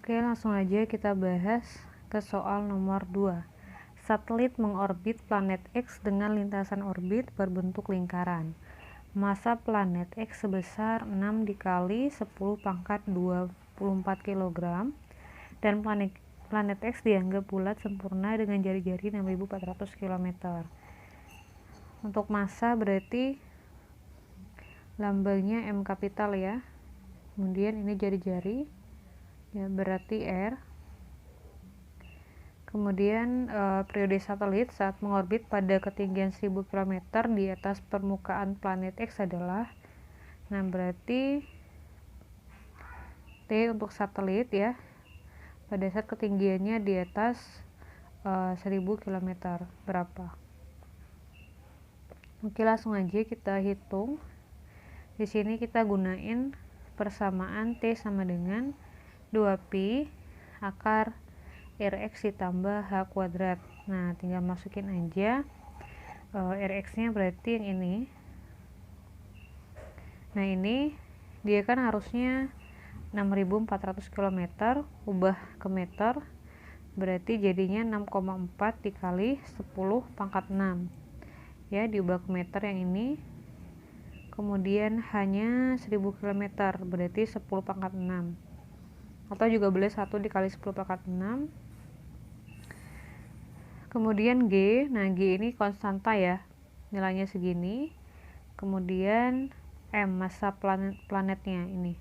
Oke, langsung aja kita bahas ke soal nomor 2. Satelit mengorbit planet X dengan lintasan orbit berbentuk lingkaran. Massa planet X sebesar 6 dikali 10 pangkat 24 kg dan planet X dianggap bulat sempurna dengan jari-jari 6.400 km. Untuk massa berarti lambangnya M kapital ya. Kemudian ini jari-jari ya, berarti R. Kemudian periode satelit saat mengorbit pada ketinggian 1000 km di atas permukaan planet X adalah, nah berarti T untuk satelit ya, pada saat ketinggiannya di atas 1000 km berapa. Oke, langsung aja kita hitung. Di sini kita gunain persamaan T sama dengan 2pi akar Rx ditambah H kuadrat. Nah, tinggal masukin aja Rx nya berarti yang ini. Nah, ini dia kan harusnya 6.400 km, ubah ke meter, berarti jadinya 6,4 dikali 10 pangkat 6 ya, diubah ke meter yang ini. Kemudian hanya 1000 km, berarti 10 pangkat 6, atau juga boleh 1 dikali 10 pangkat 6. Kemudian G, nah G ini konstanta ya, nilainya segini. Kemudian M, massa planetnya ini.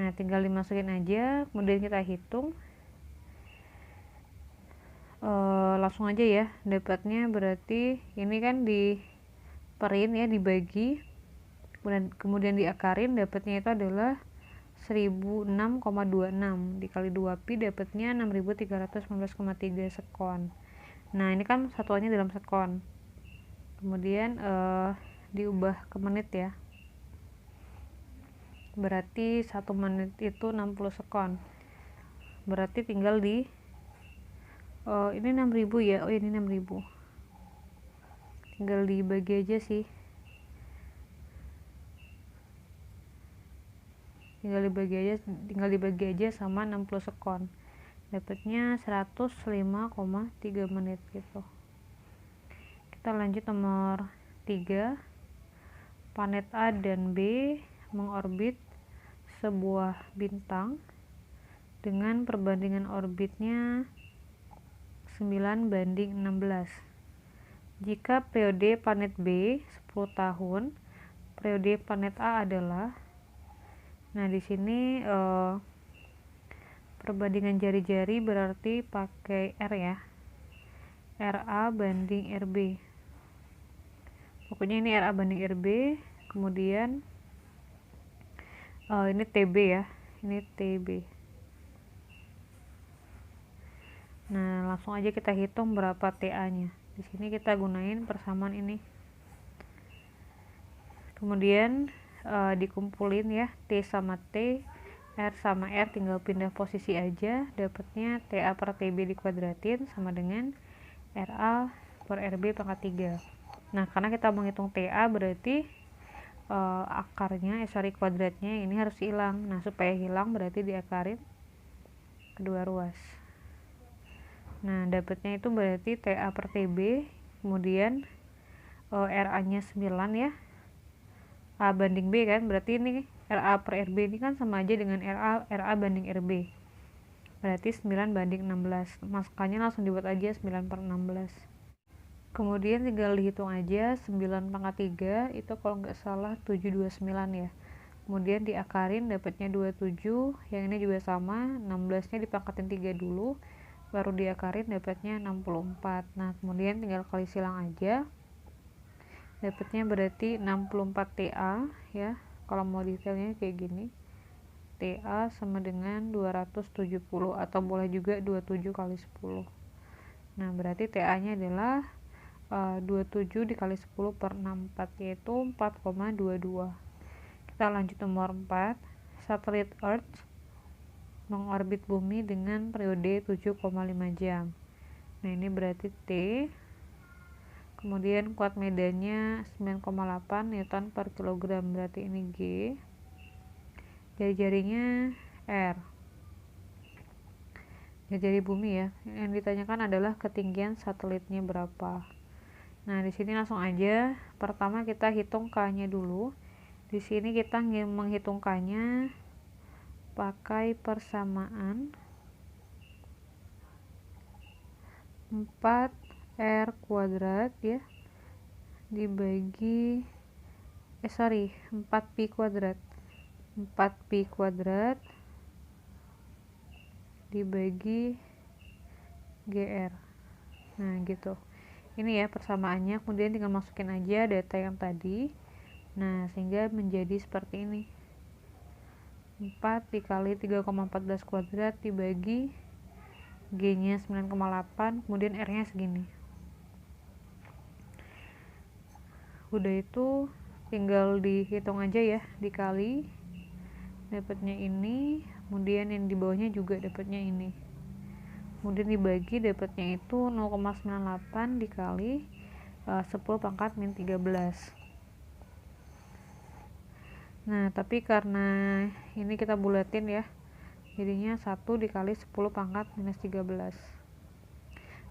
Nah, tinggal dimasukin aja, kemudian kita hitung. Langsung aja ya, dapatnya berarti ini kan diperin ya, dibagi, kemudian diakarin, dapatnya itu adalah 1006,26 dikali 2pi, dapatnya 6319,3 sekon. Nah, ini kan satuannya dalam sekon, kemudian diubah ke menit ya, berarti 1 menit itu 60 sekon, berarti tinggal di ini 6000 ya, ini 6000, tinggal dibagi aja sih, tinggal dibagi aja sama 60 sekon, dapatnya 105,3 menit gitu. Kita lanjut nomor 3. Planet A dan B mengorbit sebuah bintang dengan perbandingan orbitnya 9:16. Jika periode planet B 10 tahun, periode planet A adalah, nah di sini perbandingan jari-jari berarti pakai R ya, RA banding RB, pokoknya ini RA banding RB. Kemudian ini TB ya, ini TB. Nah, langsung aja kita hitung berapa TA nya. Di sini kita gunain persamaan ini, kemudian dikumpulin ya, T sama T, R sama R, tinggal pindah posisi aja, dapatnya TA per TB dikuadratin sama dengan RA per RB pangkat 3. Nah, karena kita menghitung TA berarti akarnya, kuadratnya ini harus hilang. Nah, supaya hilang berarti diakarin kedua ruas. Nah, dapatnya itu berarti TA per TB, kemudian RA nya 9 ya, A banding B kan, berarti ini RA per RB ini kan sama aja dengan RA banding RB, berarti 9:16, makanya langsung dibuat aja 9/16. Kemudian tinggal dihitung aja, 9 pangkat 3 itu kalau nggak salah 729 ya, kemudian diakarin dapatnya 27, yang ini juga sama, 16 nya dipangkatin 3 dulu, baru diakarin dapatnya 64. Nah, kemudian tinggal kali silang aja, dapatnya berarti 64 TA ya, kalau mau detailnya kayak gini, TA sama dengan 270, atau boleh juga 27 kali 10. Nah, berarti TA nya adalah 27 dikali 10 per 64, yaitu 4,22. Kita lanjut nomor 4. Satelit Earth mengorbit bumi dengan periode 7,5 jam. Nah, ini berarti T, kemudian kuat medannya 9,8 Newton per kilogram, berarti ini G, jari-jarinya R. jari bumi ya. Yang ditanyakan adalah ketinggian satelitnya berapa. Nah, di sini langsung aja. Pertama kita hitung K-nya dulu. Di sini kita menghitung K-nya pakai persamaan 4R kuadrat ya dibagi 4pi kuadrat. 4pi kuadrat dibagi GR. Nah, gitu. Ini ya persamaannya, kemudian tinggal masukin aja data yang tadi. Nah, sehingga menjadi seperti ini. 4 dikali 3,14 kuadrat dibagi G-nya 9,8, kemudian R-nya segini. Udah itu tinggal dihitung aja ya, dikali dapatnya ini, kemudian yang di bawahnya juga dapatnya ini. Kemudian dibagi dapatnya itu 0,98 dikali 10 pangkat min 13. Nah, tapi karena ini kita bulatin ya, jadinya 1 dikali 10 pangkat minus 13.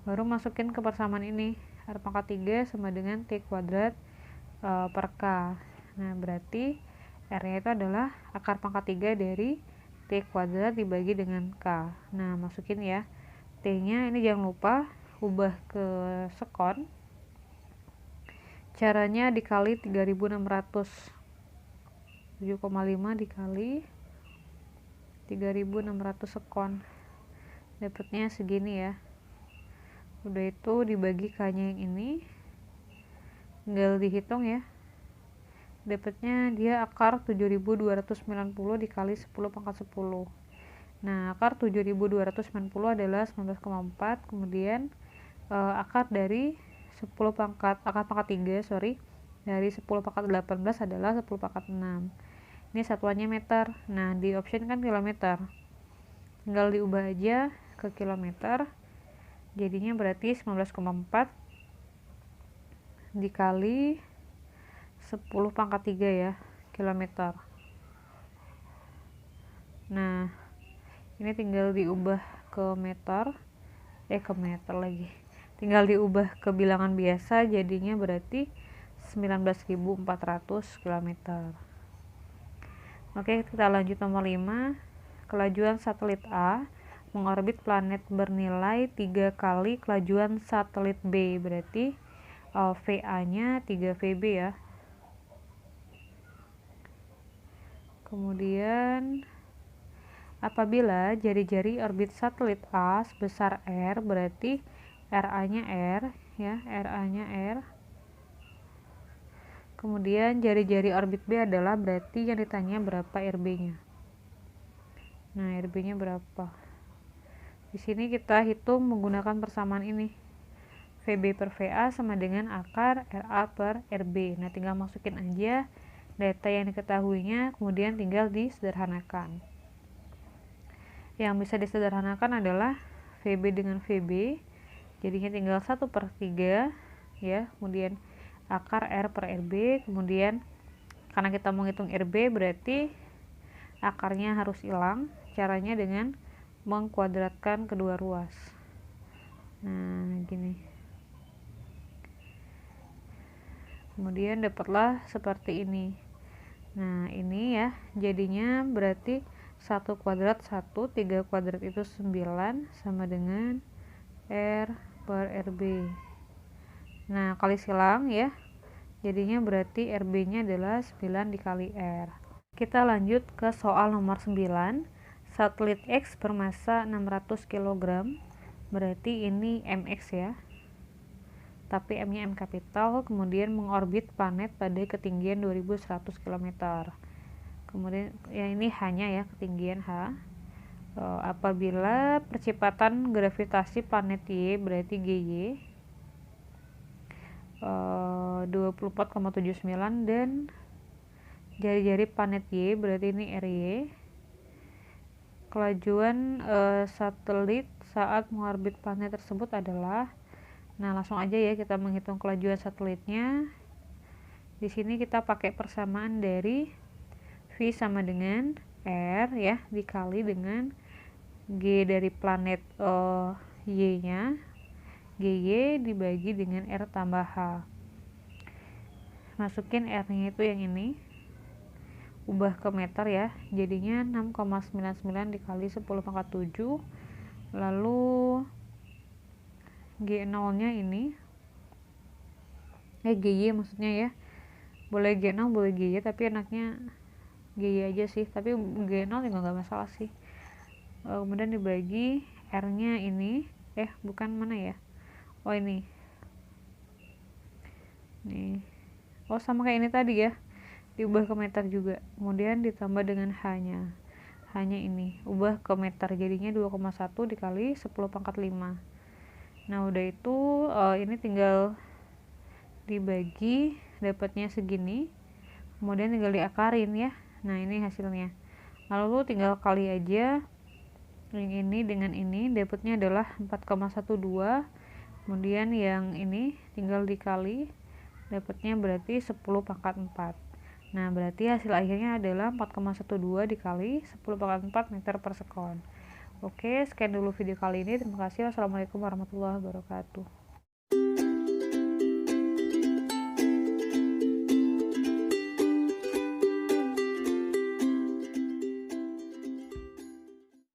Baru masukin ke persamaan ini, R pangkat 3 sama dengan T kuadrat per K. Nah, berarti R-nya itu adalah akar pangkat 3 dari T kuadrat dibagi dengan K. Nah, masukin ya. T-nya ini jangan lupa ubah ke sekon. Caranya dikali 3600. 7,5 dikali 3600 sekon. Dapatnya segini ya. Udah itu dibagi K-nya yang ini. Tinggal dihitung ya. Dapatnya dia akar 7290 dikali 10 pangkat 10. Nah, akar 7290 adalah 19,4, kemudian akar dari 10 pangkat, akar pangkat 3, dari 10 pangkat 18 adalah 10 pangkat 6. Ini satuannya meter. Nah, di option kan kilometer. Tinggal diubah aja ke kilometer. Jadinya berarti 19,4 dikali 10 pangkat 3 ya, kilometer. Nah, ini tinggal diubah ke meter, lagi. Tinggal diubah ke bilangan biasa, jadinya berarti 19.400 km. Oke, kita lanjut nomor 5. Kelajuan satelit A mengorbit planet bernilai 3 kali kelajuan satelit B, berarti VA-nya 3 VB ya. Kemudian apabila jari-jari orbit satelit A sebesar R, berarti RA-nya R ya, RA-nya R. Kemudian jari-jari orbit B adalah berarti yang ditanya berapa RB-nya. Nah, RB-nya berapa? Di sini kita hitung menggunakan persamaan ini. VB per VA sama dengan akar RA per RB. Nah, tinggal masukin aja data yang diketahuinya, kemudian tinggal disederhanakan. Yang bisa disederhanakan adalah VB dengan VB, jadinya tinggal 1/3 ya, kemudian akar R per RB, kemudian karena kita mau hitung RB berarti akarnya harus hilang, caranya dengan mengkuadratkan kedua ruas. Nah, gini. Kemudian dapatlah seperti ini. Nah, ini ya, jadinya berarti 1 kuadrat 1, 3 kuadrat itu 9 sama dengan R per RB. Nah, kali silang ya, jadinya berarti RB-nya adalah 9 dikali R. Kita lanjut ke soal nomor 9. Satelit X bermassa 600 kg, berarti ini MX ya, tapi M-nya M kapital, kemudian mengorbit planet pada ketinggian 2100 km. Kemudian ya ini H-nya ya, ketinggian H. Apabila percepatan gravitasi planet Y berarti GY 24,79 dan jari-jari planet Y berarti ini RY. Kelajuan satelit saat mengorbit planet tersebut adalah, nah langsung aja ya kita menghitung kelajuan satelitnya. Di sini kita pakai persamaan dari V sama dengan R ya, dikali dengan G dari planet Y nya, GY dibagi dengan R tambah H. Masukin R nya itu yang ini, ubah ke meter ya, jadinya 6,99 dikali 10 pangkat 7, lalu G0 nya ini, GY maksudnya ya, boleh G0 boleh GY, tapi enaknya GY aja sih, tapi G0 juga nggak masalah sih. Kemudian dibagi R nya ini, bukan, mana ya, oh ini nih, oh sama kayak ini tadi ya, diubah ke meter juga, kemudian ditambah dengan H nya, ini ubah ke meter, jadinya 2,1 dikali 10 pangkat 5. Nah udah itu ini tinggal dibagi, dapatnya segini, kemudian tinggal diakarin ya. Nah ini hasilnya, lalu tinggal kali aja yang ini dengan ini, dapatnya adalah 4,12, kemudian yang ini tinggal dikali, dapatnya berarti 10 pangkat 4. Nah berarti hasil akhirnya adalah 4,12 dikali 10 pangkat 4 meter per sekon. Oke, sekian dulu video kali ini. Terima kasih. Wassalamualaikum warahmatullahi wabarakatuh.